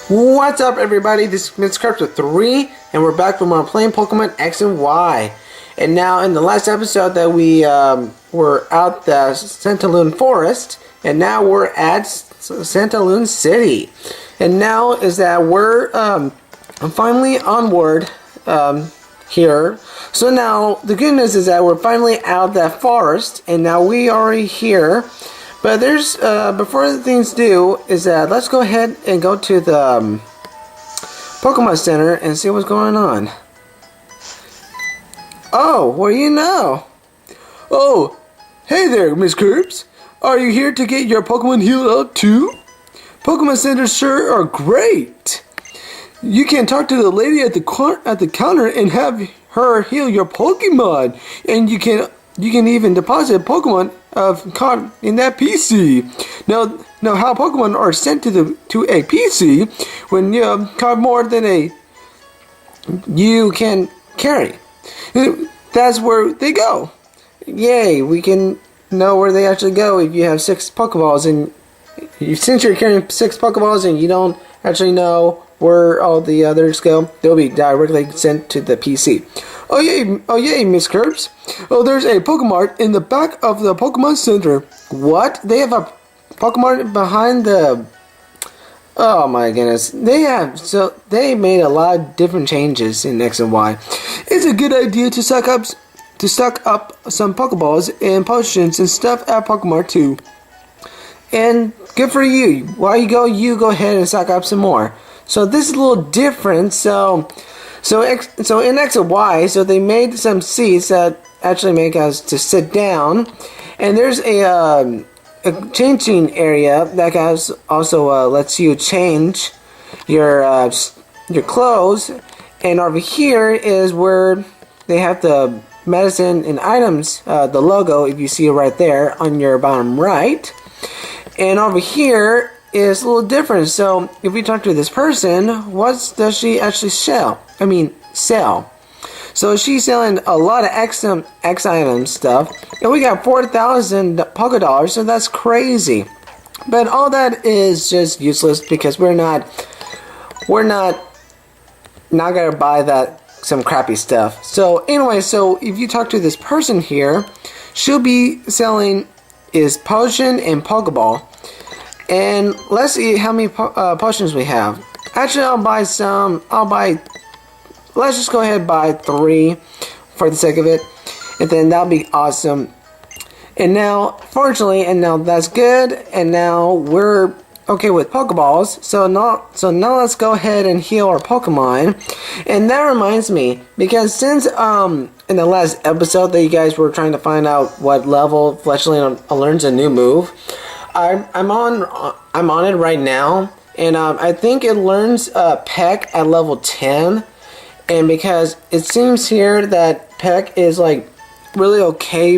What's up, everybody? This is Mr. 3, and we're back from our playing Pokemon X and Y. And now, in the last episode that we were out the Santalune Forest, and now we're at Santalune City. And now is that we're finally onward here. So now, the good news is that we're finally out of that forest, and now we are already here. But there's, before the things do, is that let's go ahead and go to the Pokemon Center and see what's going on. Oh, what do you know? Oh, hey there, Miss Curbs. Are you here to get your Pokemon healed up too? Pokemon Centers sure are great. You can talk to the lady at the counter and have her heal your Pokemon, and you can even deposit Pokemon caught in that PC. Now how Pokemon are sent to a PC when you caught more than you can carry. That's where they go. Yay! We can know where they actually go if you have 6 Pokeballs, and since you're carrying 6 Pokeballs and you don't actually know where all the others go, they'll be directly sent to the PC. Oh yay, Miss Curbs. Oh, there's a Pokemart in the back of the Pokemon Center. What? They have a Pokemart behind the... Oh my goodness. They made a lot of different changes in X and Y. It's a good idea to stock up some Pokeballs and potions and stuff at Pokemart too. And good for you. While you go ahead and stock up some more. So this is a little different. So in X and Y, so they made some seats that actually make us to sit down, and there's a changing area that also lets you change your clothes, and over here is where they have the medicine and items, the logo, if you see it right there on your bottom right, and over here is a little different. So if we talk to this person, what does she actually sell? So she's selling a lot of X items stuff, and we got 4,000 Pokédollars, so that's crazy. But all that is just useless because we're not gonna buy some crappy stuff. So anyway, so if you talk to this person here, she'll be selling is potion and Pokeball. And let's see how many potions we have. Actually, let's just go ahead and buy 3 for the sake of it. And then that'll be awesome. And now, fortunately, that's good. And now we're okay with Pokeballs. So now let's go ahead and heal our Pokemon. And that reminds me, because since in the last episode that you guys were trying to find out what level Fletchling learns a new move, I'm on it right now, and I think it learns Peck at level 10, and because it seems here that Peck is like really okay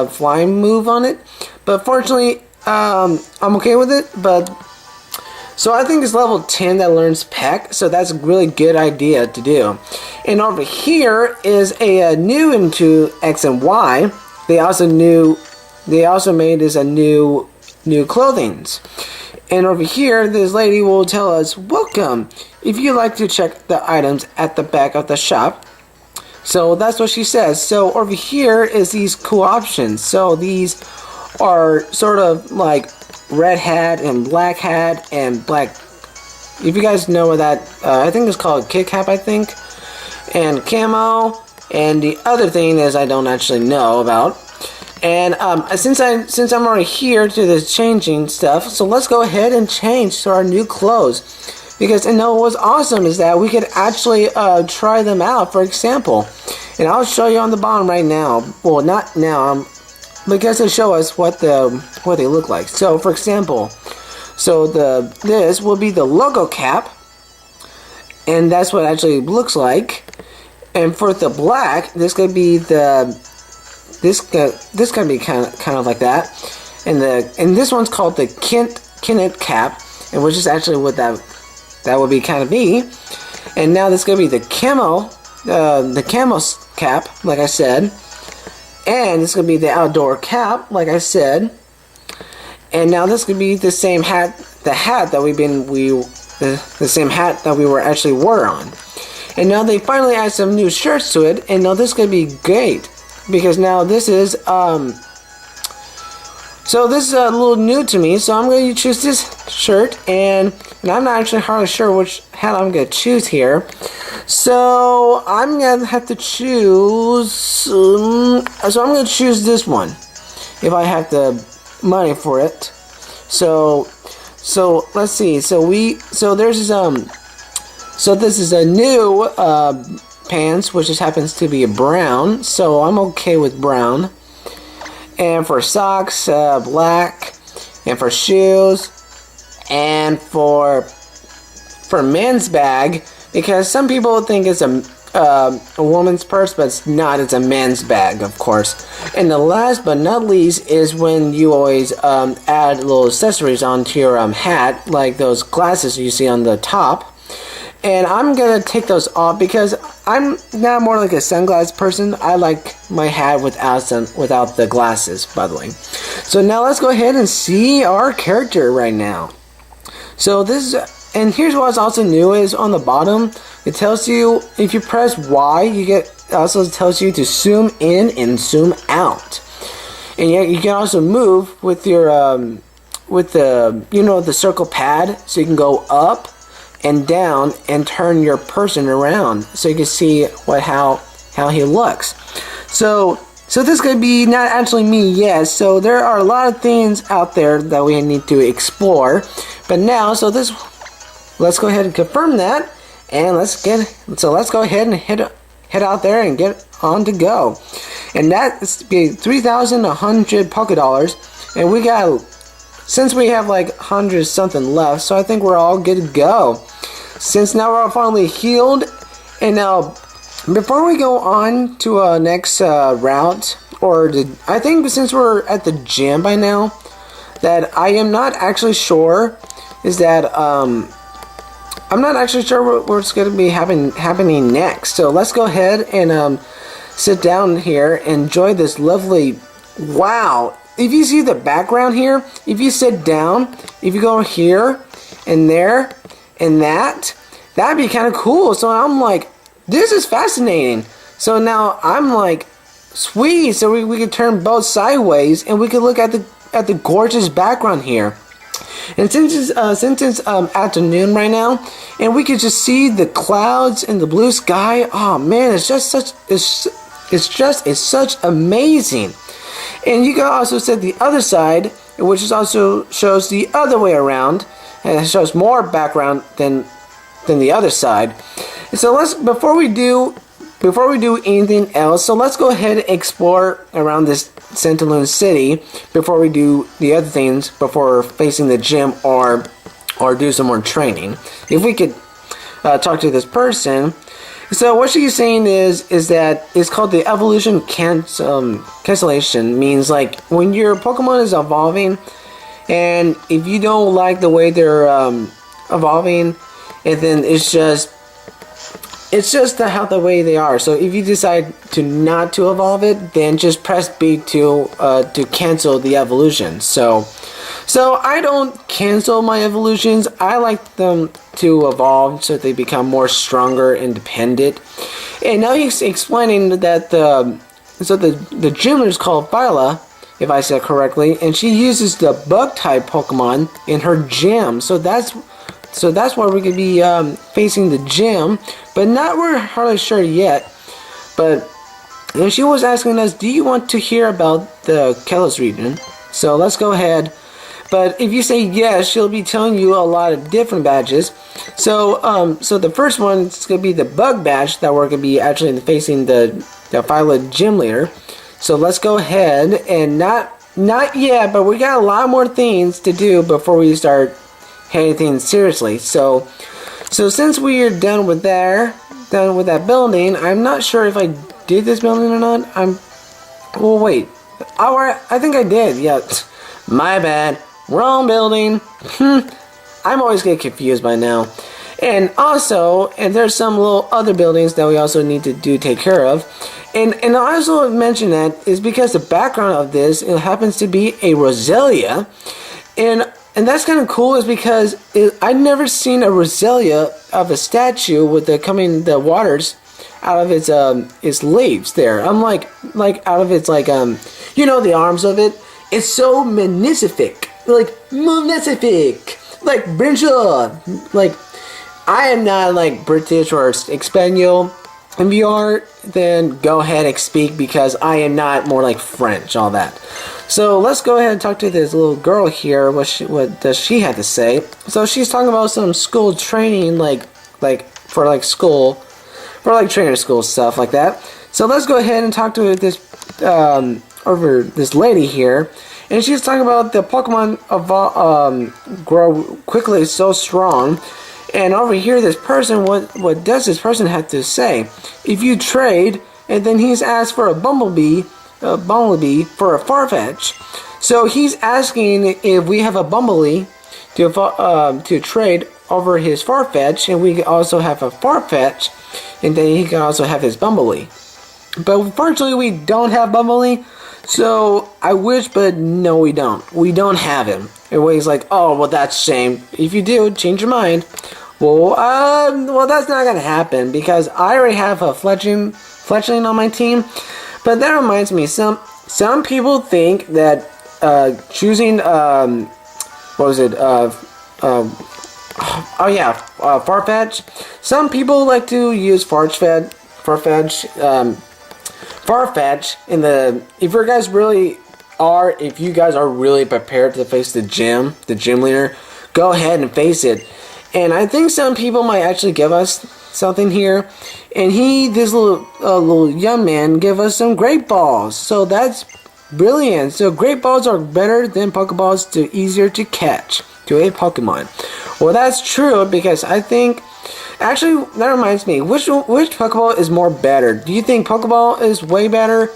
flying move on it, but fortunately I'm okay with it. But so I think it's level 10 that learns Peck, so that's a really good idea to do. And over here is a new into X and Y. They also made this a new clothings. And over here, this lady will tell us, welcome, if you'd like to check the items at the back of the shop. So that's what she says. So over here is these cool options. So these are sort of like red hat and black hat and black, if you guys know what that, I think it's called kick cap, I think, and camo, and the other thing is I don't actually know about. And since I'm already here to this changing stuff, so let's go ahead and change to our new clothes. Because what's awesome is that we could actually try them out, for example. And I'll show you on the bottom right now. Well, not now, because they show us what they look like. So, for example, this will be the logo cap, and that's what it actually looks like. And for the black, this could be this can be kind of like that, and this one's called the Kinnet cap, and which is actually what that would be kind of be. And now this is gonna be the camo cap, like I said, and this is gonna be the outdoor cap, like I said. And now this could be the same hat, the hat that we the same hat that we were on. And now they finally add some new shirts to it, and now this is gonna be great because now this is so this is a little new to me. So I'm going to choose this shirt, and I'm not actually hardly sure which hat I'm gonna choose here. So I'm gonna have to choose. So I'm gonna choose this one if I have the money for it. So let's see. So there's so this is a new pants, which just happens to be a brown. So I'm okay with brown. And for socks, black. And for shoes, and for men's bag, because some people think it's a woman's purse, but it's not. It's a men's bag, of course. And the last but not least is when you always add little accessories onto your hat, like those glasses you see on the top. And I'm gonna take those off because I'm now more like a sunglass person. I like my hat without the glasses, by the way. So now let's go ahead and see our character right now. So this is, and here's what's also new is on the bottom, it tells you if you press Y, it also tells you to zoom in and zoom out. And yet you can also move with your with the the circle pad, so you can go up and down and turn your person around so you can see how he looks. So this is going to be not actually me yet, so there are a lot of things out there that we need to explore. But now, let's go ahead and confirm that, and let's go ahead and head out there and get on to go. And that is 3,100 Poké Dollars, and we got, since we have like 100 something left, so I think we're all good to go. Since now we're all finally healed, and now before we go on to our next route, I think since we're at the gym by now, that I am not actually sure is that I'm not actually sure what's going to be happening next. So let's go ahead and sit down here and enjoy this lovely. Wow! If you see the background here, if you sit down, if you go here and there and that'd be kind of cool. So I'm like, this is fascinating. So now I'm like, sweet. So we could turn both sideways and we could look at the gorgeous background here. And since it's afternoon right now, and we could just see the clouds and the blue sky. Oh man, it's such amazing. And you can also set the other side, which is also shows the other way around, and it shows more background than the other side. And so before we do anything else, so let's go ahead and explore around this Santalune city before we do the other things, before facing the gym or do some more training. If we could talk to this person. So what she's saying is that it's called the evolution cancellation. Means like when your Pokemon is evolving, and if you don't like the way they're evolving, and then it's just how the way they are. So if you decide to not to evolve it, then just press B to cancel the evolution. So I don't cancel my evolutions. I like them to evolve so they become more stronger, independent. And now he's explaining that the gym is called Phyla, if I said correctly, and she uses the bug type Pokemon in her gym. So that's where we could be facing the gym, but we're hardly sure yet. But she was asking us, do you want to hear about the Kalos region? So let's go ahead. But if you say yes, she'll be telling you a lot of different badges. So the first one is going to be the bug badge that we're going to be actually facing the Phyla gym leader. So let's go ahead and not yet, but we got a lot more things to do before we start anything seriously. So since we are done with that building, I'm not sure if I did this building or not. Well, wait. I think I did. Yeah, my bad. Wrong building. I'm always get confused by now. And also, there's some little other buildings that we also need to take care of. And I also mention that is because the background of this, it happens to be a Roselia. And and that's kind of cool is because I've never seen a Roselia of a statue with the waters out of its leaves there. I'm like out of its the arms of it. It's so magnific, like Brinja, like I am not like British or Espanol. If you are, then go ahead and speak because I am not more like French, all that. So let's go ahead and talk to this little girl here. What does she have to say? So she's talking about some school training, for trainer school stuff like that. So let's go ahead and talk to this this lady here, and she's talking about the Pokemon grow quickly, so strong. And over here, this person, what does this person have to say? If you trade, and then he's asked for a Bumblebee for a Farfetch. So he's asking if we have a Bumblebee to trade over his Farfetch, and we also have a Farfetch, and then he can also have his Bumblebee. But unfortunately, we don't have Bumblebee. So I wish, but no, we don't. We don't have him. And he's like, oh, well, that's a shame. If you do, change your mind. Well, that's not gonna happen because I already have a fletchling on my team. But that reminds me, some people think that choosing Farfetch. Some people like to use Farfetch in the if you guys are really prepared to face the gym leader, go ahead and face it. And I think some people might actually give us something here. And this little young man, give us some great balls. So that's brilliant. So great balls are better than Pokeballs to easier to catch to a Pokemon. Well, that's true because I think. Actually, that reminds me. Which Pokeball is more better? Do you think Pokeball is way better?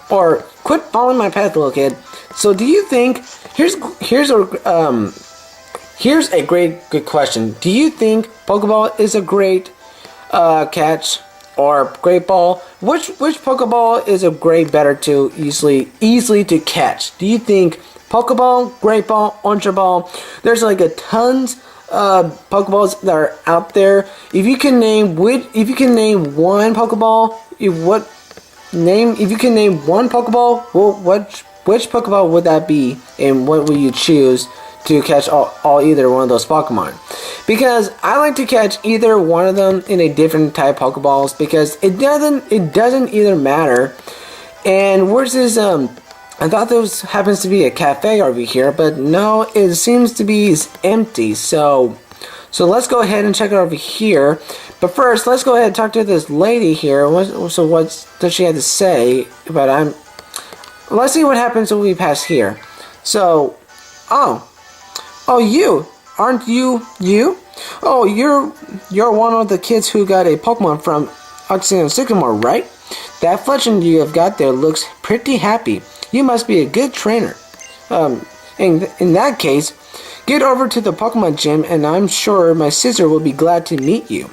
Or quit following my path, little kid. So do you think here's a good question. Do you think Pokeball is a great catch or great ball? Which Pokeball is a great better to easily to catch? Do you think Pokeball, Great Ball, Ultra Ball? There's like a tons Pokeballs that are out there. If you can name one Pokeball, if you can name one Pokeball, well, which Pokeball would that be, and what would you choose to catch either one of those Pokemon? Because I like to catch either one of them in a different type Pokeballs because it doesn't either matter. And where's this I thought there happens to be a cafe over here, but no, it seems to be empty. So let's go ahead and check it over here. But first, let's go ahead and talk to this lady here. So what does she have to say? Let's see what happens when we pass here. So, oh, you aren't you? Oh, you're one of the kids who got a Pokemon from X and Sycamore, right? That fletching you have got there looks pretty happy. You must be a good trainer. In that case, get over to the Pokemon gym and I'm sure my sister will be glad to meet you.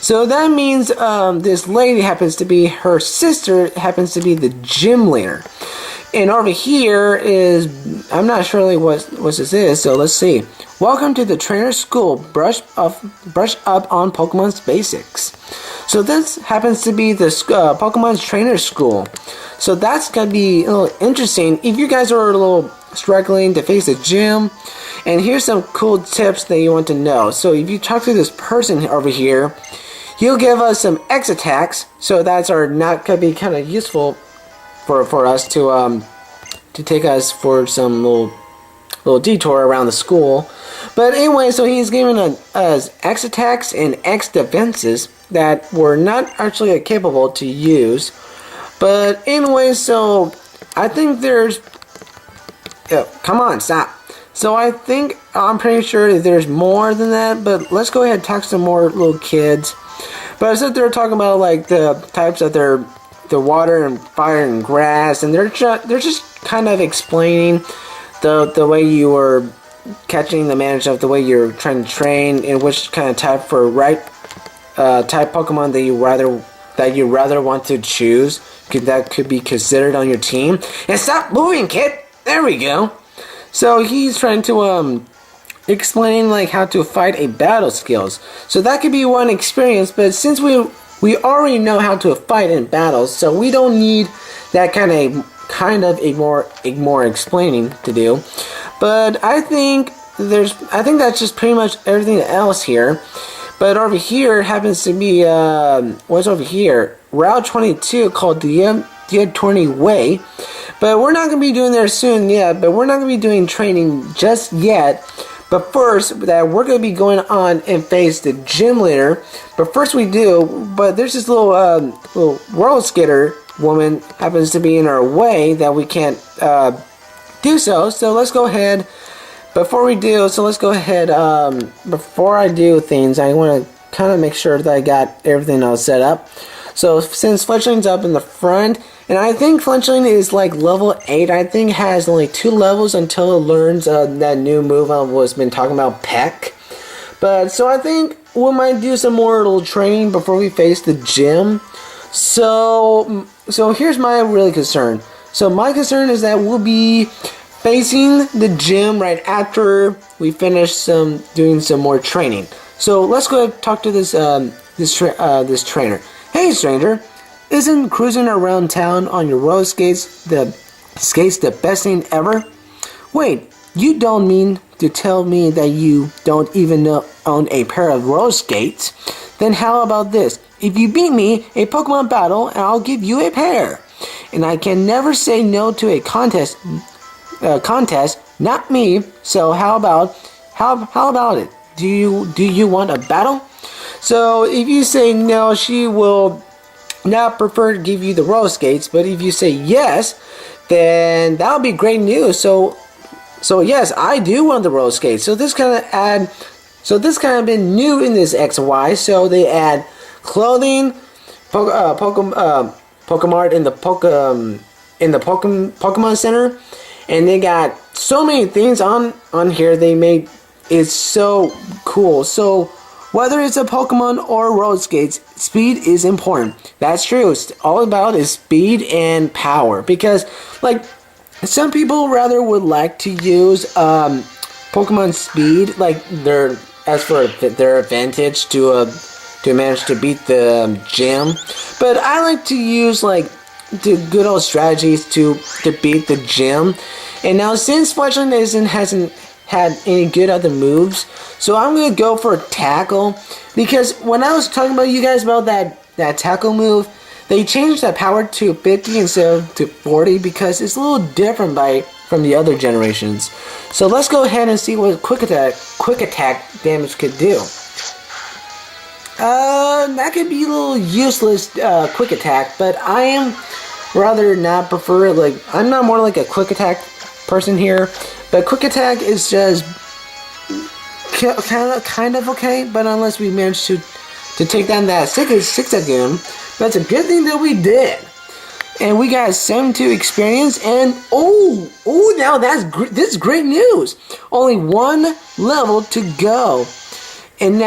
So that means this lady her sister happens to be the gym leader. And over here is, I'm not sure really what this is, so let's see. Welcome to the trainer school. Brush up on Pokemon's basics. So this happens to be the Pokemon's trainer school. So that's going to be a little interesting if you guys are a little struggling to face the gym. And here's some cool tips that you want to know. So if you talk to this person over here, he'll give us some X attacks. So that's not going to be kind of useful for us to take us for some little detour around the school. But anyway, so he's giving us X attacks and X defenses that we're not actually capable to use. But anyway, so I think there's... come on, stop. So I'm pretty sure that there's more than that, but let's go ahead and talk to some more little kids. But I said they're talking about like the types of the water and fire and grass, and they're just kind of explaining the way you were catching the manage of the way you're trying to train and which kind of type for type Pokemon that you rather want to choose that could be considered on your team. And stop moving, kid. There we go. So he's trying to explain like how to fight a battle skills. So that could be one experience, but since we already know how to fight in battles, so we don't need that kind of a more explaining to do. But I think that's just pretty much everything else here. But over here happens to be what's over here? Route 22 called the 20 Way. But we're not gonna be doing there soon yet. But we're not gonna be doing training just yet. But first, that we're gonna be going on and face the gym leader. But first we do. But there's this little roller skater woman happens to be in our way that we can't do so. So let's go ahead. Before I do things, I want to kind of make sure that I got everything all set up. So since Fletchling's up in the front, and I think Fletchling is like level 8, I think has only 2 levels until it learns that new move I was been talking about, Peck. But so I think we might do some more little training before we face the gym. So here's my really concern. So my concern is that we'll be facing the gym right after we finish doing some more training. So let's go talk to this trainer. Hey stranger, isn't cruising around town on your roller skates the best thing ever? Wait, you don't mean to tell me that you don't even own a pair of roller skates? Then how about this? If you beat me a Pokemon battle, I'll give you a pair. And I can never say no to a contest, not me. So how about it? Do you want a battle? So if you say no, she will not prefer to give you the roller skates. But if you say yes, then that'll be great news. So yes, I do want the roller skates. So this kind of been new in this XY. So they add clothing, Pokemon in the Pokemon Center. And they got so many things on here they made. It's so cool. So whether it's a Pokemon or roller skates, speed is important. That's true. It's all about is speed and power. Because like some people rather would like to use Pokemon speed, like their advantage to manage to beat the gym. But I like to use like the good old strategies to beat the gym. And now since Fletchling hasn't had any good other moves, so I'm gonna go for a tackle, because when I was talking about you guys about that tackle move, they changed that power to 50 instead of to 40 because it's a little different from the other generations. So let's go ahead and see what quick attack damage could do. That could be a little useless quick attack, but I am rather not prefer, like, I'm not more like a quick attack person here, but quick attack is just kind of okay, but unless we manage to take down that 6-second, that's a good thing that we did. And we got 72 experience, and now this is great news. Only 1 level to go, and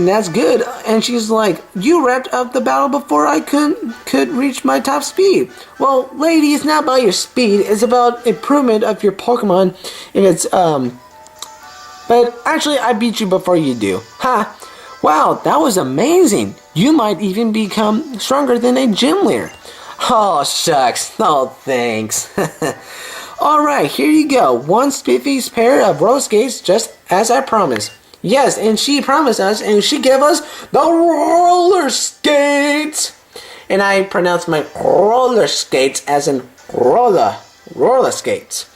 that's good. And she's like, you wrapped up the battle before I could reach my top speed. Well, lady, it's not about your speed. It's about improvement of your Pokemon. If it's but actually, I beat you before you do. Ha! Wow, that was amazing. You might even become stronger than a gym leader. Oh shucks. Oh thanks. Alright, here you go. 1 Spiffy's pair of roller skates, just as I promised. Yes, and she promised us, and she gave us the roller skates. And I pronounced my roller skates as in roller skates.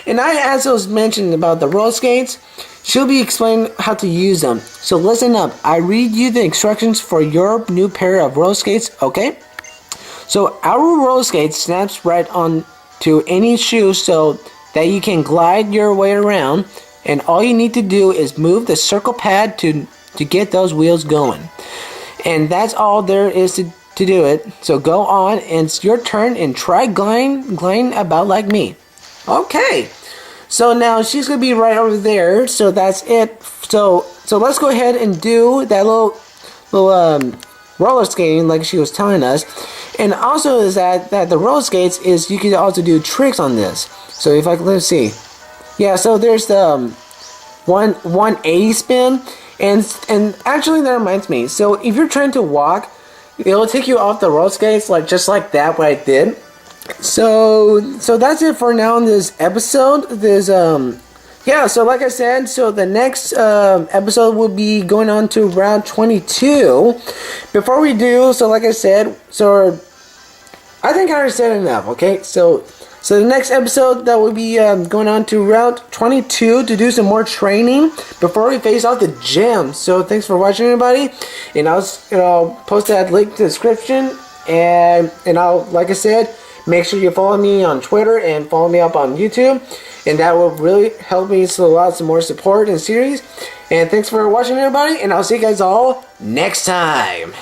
And as I was mentioning about the roller skates, she'll be explaining how to use them. So listen up. I read you the instructions for your new pair of roller skates, okay? So our roller skates snaps right on to any shoe so that you can glide your way around. And all you need to do is move the circle pad to get those wheels going. And that's all there is to do it. So go on, and it's your turn, and try gliding about like me. Okay. So now she's going to be right over there. So that's it. So let's go ahead and do that little roller skating like she was telling us. And also is that the roller skates is you can also do tricks on this. So if let's see. Yeah, so there's the 180 spin, and actually that reminds me. So if you're trying to walk, it'll take you off the roller skates, like just like that, what I did. So that's it for now in this episode. Yeah, so like I said, so the next episode will be going on to round 22. Before we do, so like I said, so I think I already said enough, okay? So the next episode that will be going on to round 22 to do some more training before we face off the gym. So thanks for watching, everybody, and I'll post that link to the description, and I'll, like I said, make sure you follow me on Twitter and follow me up on YouTube, and that will really help me so lots of more support in the series. And thanks for watching, everybody, and I'll see you guys all next time.